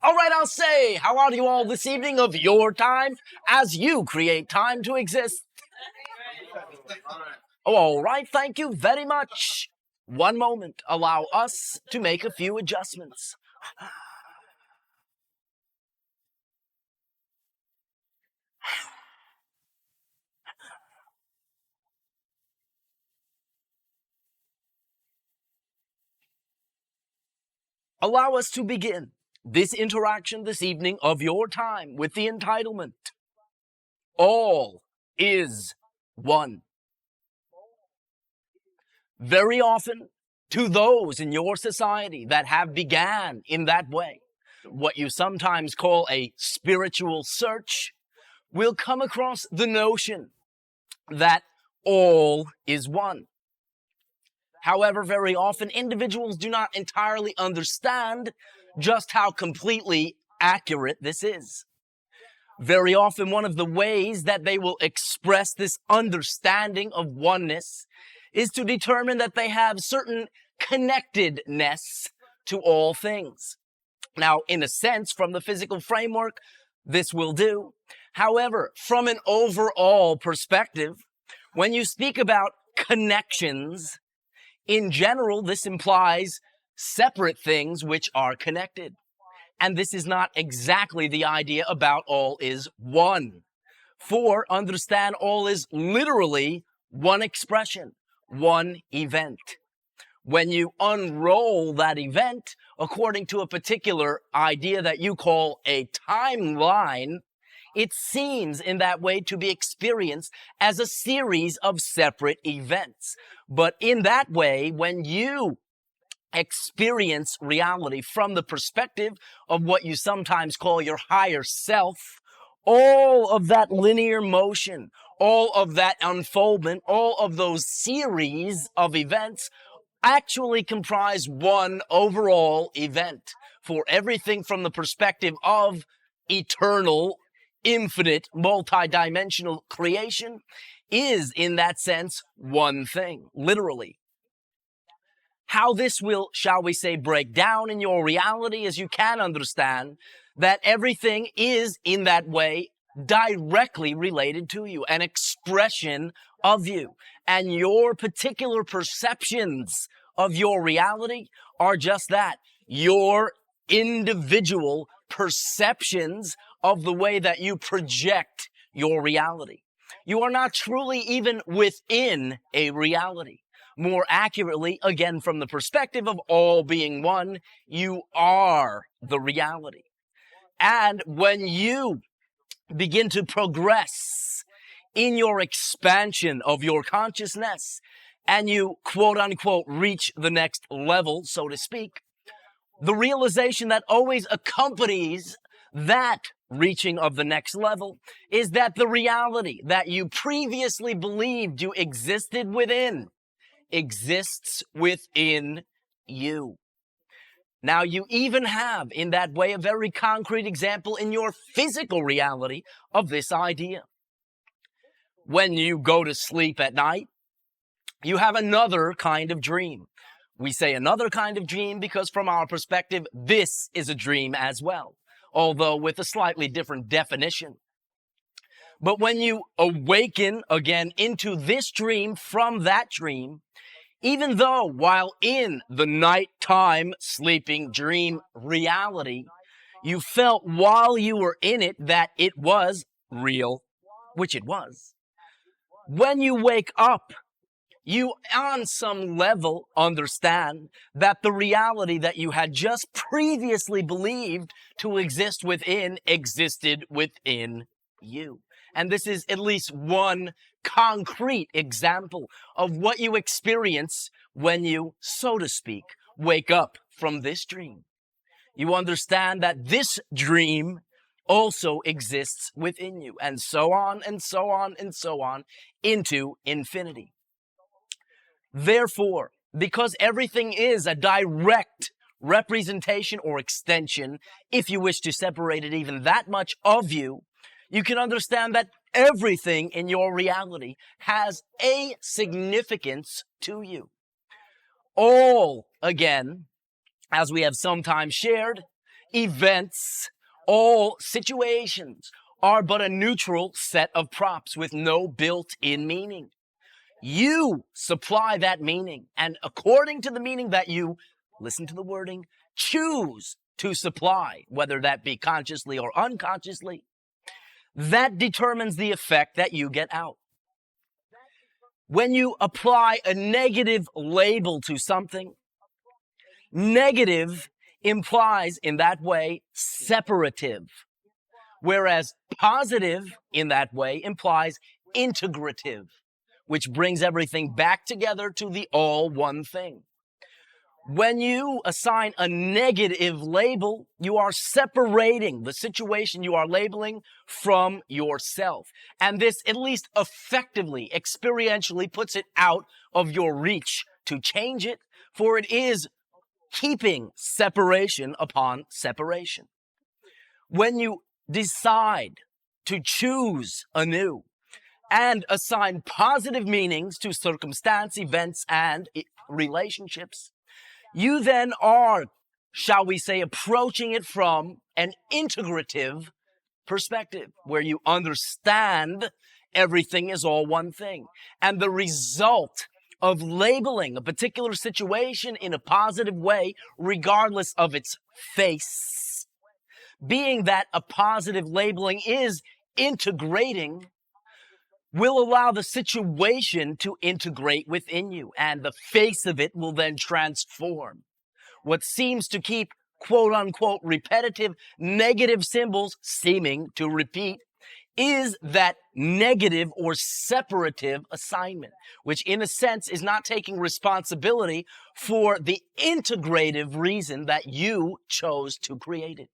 All right, I'll say, how are you all this evening of your time as you create time to exist? Oh, all right, thank you very much. One moment, allow us to make a few adjustments. Allow us to begin this interaction this evening of your time with the entitlement. All is one. Very often, to those in your society that have began in that way, what you sometimes call a spiritual search, will come across the notion that all is one. However, very often individuals do not entirely understand just how completely accurate this is. Very often one of the ways that they will express this understanding of oneness is to determine that they have certain connectedness to all things. Now, in a sense, from the physical framework, this will do. However, from an overall perspective, when you speak about connections, in general, this implies separate things which are connected. And this is not exactly the idea about all is one. For understand, all is literally one expression, one event. When you unroll that event according to a particular idea that you call a timeline, it seems in that way to be experienced as a series of separate events. But in that way, when you experience reality from the perspective of what you sometimes call your higher self, all of that linear motion, all of that unfoldment, all of those series of events actually comprise one overall event. For everything from the perspective of eternal, infinite, multidimensional creation is, in that sense, one thing, literally. How this will, shall we say, break down in your reality is you can understand that everything is, in that way, directly related to you, an expression of you. And your particular perceptions of your reality are just that, your individual perceptions of the way that you project your reality. You are not truly even within a reality. More accurately, again, from the perspective of all being one, you are the reality. And when you begin to progress in your expansion of your consciousness, and you, quote unquote, reach the next level, so to speak, the realization that always accompanies that reaching of the next level is that the reality that you previously believed you existed within exists within you. Now, you even have, in that way, a very concrete example in your physical reality of this idea. When you go to sleep at night, you have another kind of dream. We say another kind of dream because from our perspective, this is a dream as well, although with a slightly different definition. But when you awaken again into this dream from that dream, even though while in the nighttime sleeping dream reality, you felt while you were in it that it was real, which it was. When you wake up, you on some level understand that the reality that you had just previously believed to exist within existed within you. And this is at least one concrete example of what you experience when you, so to speak, wake up from this dream. You understand that this dream also exists within you, and so on and so on and so on into infinity. Therefore, because everything is a direct representation or extension, if you wish to separate it even that much of you, you can understand that everything in your reality has a significance to you. All, again, as we have sometimes shared, events, all situations are but a neutral set of props with no built-in meaning. You supply that meaning, and according to the meaning that you, listen to the wording, choose to supply, whether that be consciously or unconsciously, that determines the effect that you get out. When you apply a negative label to something, negative implies in that way separative, whereas positive in that way implies integrative, which brings everything back together to the all one thing. When you assign a negative label, you are separating the situation you are labeling from yourself. And this, at least effectively, experientially, puts it out of your reach to change it, for it is keeping separation upon separation. When you decide to choose anew and assign positive meanings to circumstance, events, and relationships, you then are, shall we say, approaching it from an integrative perspective, where you understand everything is all one thing. And the result of labeling a particular situation in a positive way, regardless of its face, being that a positive labeling is integrating, will allow the situation to integrate within you, and the face of it will then transform. What seems to keep quote-unquote repetitive negative symbols seeming to repeat is that negative or separative assignment, which in a sense is not taking responsibility for the integrative reason that you chose to create it.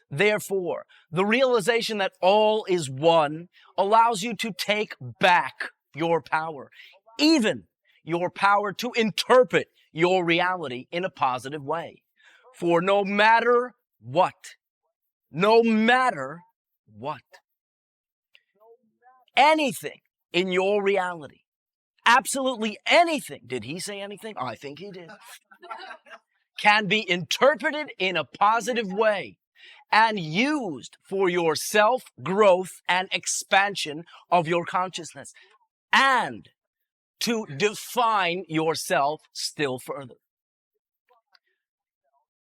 Therefore, the realization that all is one allows you to take back your power, even your power to interpret your reality in a positive way. For no matter what, anything in your reality, absolutely anything, did he say anything? I think he did, can be interpreted in a positive way and used for your self-growth and expansion of your consciousness, and to define yourself still further.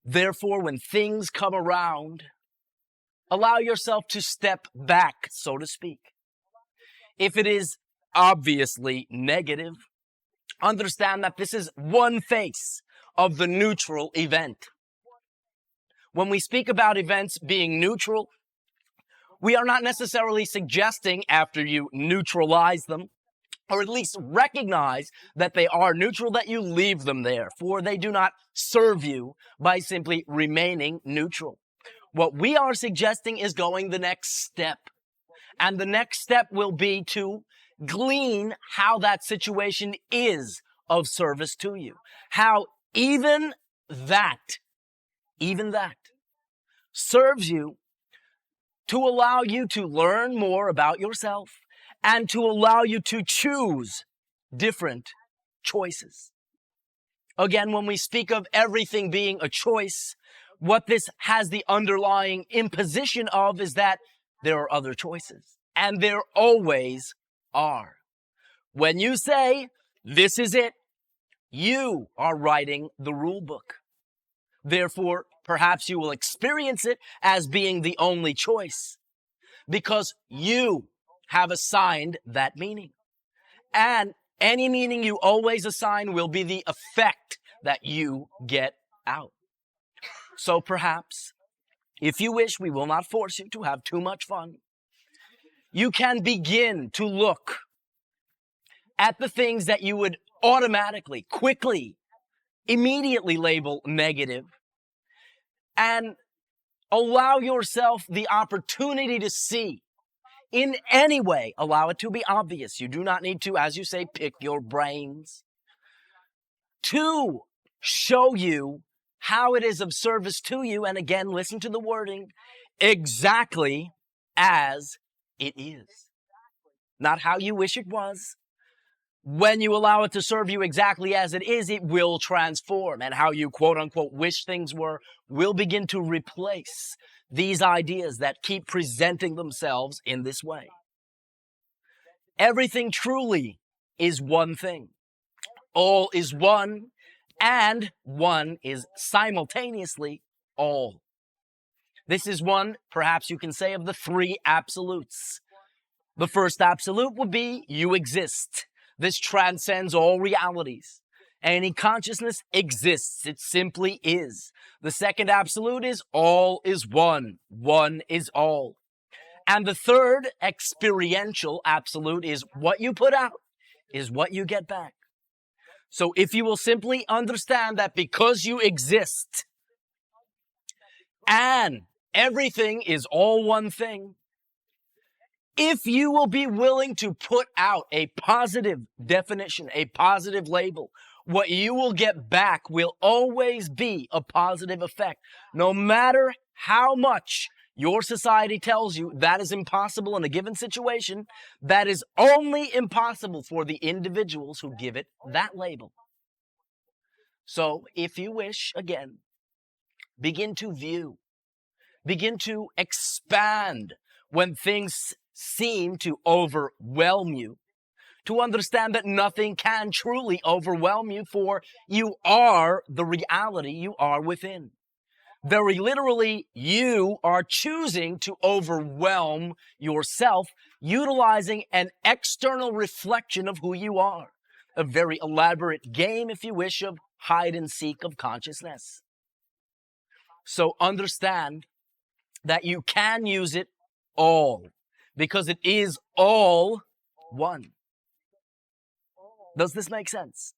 Therefore, when things come around, allow yourself to step back, so to speak. If it is obviously negative, understand that this is one face of the neutral event. When we speak about events being neutral, we are not necessarily suggesting after you neutralize them, or at least recognize that they are neutral, that you leave them there, for they do not serve you by simply remaining neutral. What we are suggesting is going the next step. And the next step will be to glean how that situation is of service to you. How even that serves you to allow you to learn more about yourself and to allow you to choose different choices. Again, when we speak of everything being a choice, what this has the underlying imposition of is that there are other choices, and there always are. When you say, this is it, you are writing the rule book. Therefore, perhaps you will experience it as being the only choice, because you have assigned that meaning. And any meaning you always assign will be the effect that you get out. So perhaps, if you wish, we will not force you to have too much fun. You can begin to look at the things that you would automatically, quickly, immediately label negative, and allow yourself the opportunity to see. In any way, allow it to be obvious. You do not need to, as you say, pick your brains. To show you how it is of service to you, and again, listen to the wording, exactly as it is. Not how you wish it was, When you allow it to serve you exactly as it is, it will transform. And how you quote unquote wish things were will begin to replace these ideas that keep presenting themselves in this way. Everything truly is one thing. All is one, and one is simultaneously all. This is one, perhaps you can say, of the three absolutes. The first absolute would be you exist. This transcends all realities. Any consciousness exists. It simply is. The second absolute is all is one. One is all. And the third experiential absolute is what you put out is what you get back. So if you will simply understand that because you exist and everything is all one thing, if you will be willing to put out a positive definition, a positive label, what you will get back will always be a positive effect. No matter how much your society tells you that is impossible in a given situation, that is only impossible for the individuals who give it that label. So if you wish, again, begin to view, begin to expand when things seem to overwhelm you, to understand that nothing can truly overwhelm you, for you are the reality you are within. Very literally, you are choosing to overwhelm yourself, utilizing an external reflection of who you are. A very elaborate game, if you wish, of hide and seek of consciousness. So understand that you can use it all, because it is all one. Does this make sense?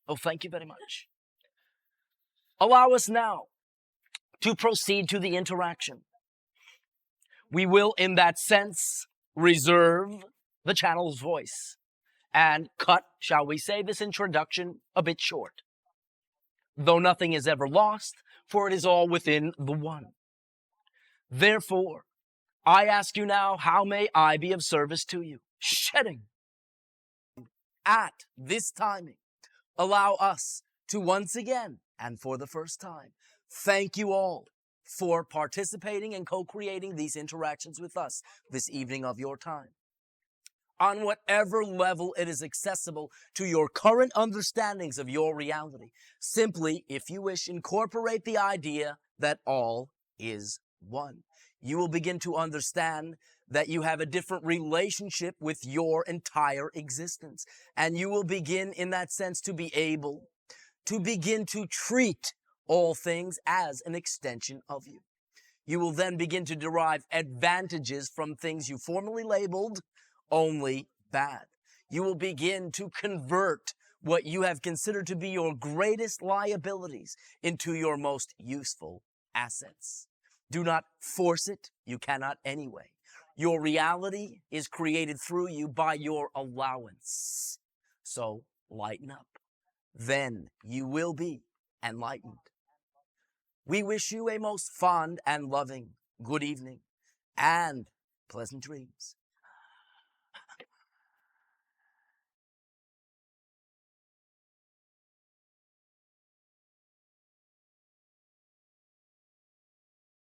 Oh, thank you very much. Allow us now to proceed to the interaction. We will, in that sense, reserve the channel's voice and cut, shall we say, this introduction a bit short. Though nothing is ever lost, for it is all within the one. Therefore, I ask you now, how may I be of service to you? Shedding. At this timing, allow us to once again, and for the first time, thank you all for participating and co-creating these interactions with us this evening of your time. On whatever level it is accessible to your current understandings of your reality, simply, if you wish, incorporate the idea that all is one. You will begin to understand that you have a different relationship with your entire existence. And you will begin, in that sense, to be able to begin to treat all things as an extension of you. You will then begin to derive advantages from things you formerly labeled only bad. You will begin to convert what you have considered to be your greatest liabilities into your most useful assets. Do not force it. You cannot anyway. Your reality is created through you by your allowance. So lighten up. Then you will be enlightened. We wish you a most fond and loving good evening and pleasant dreams.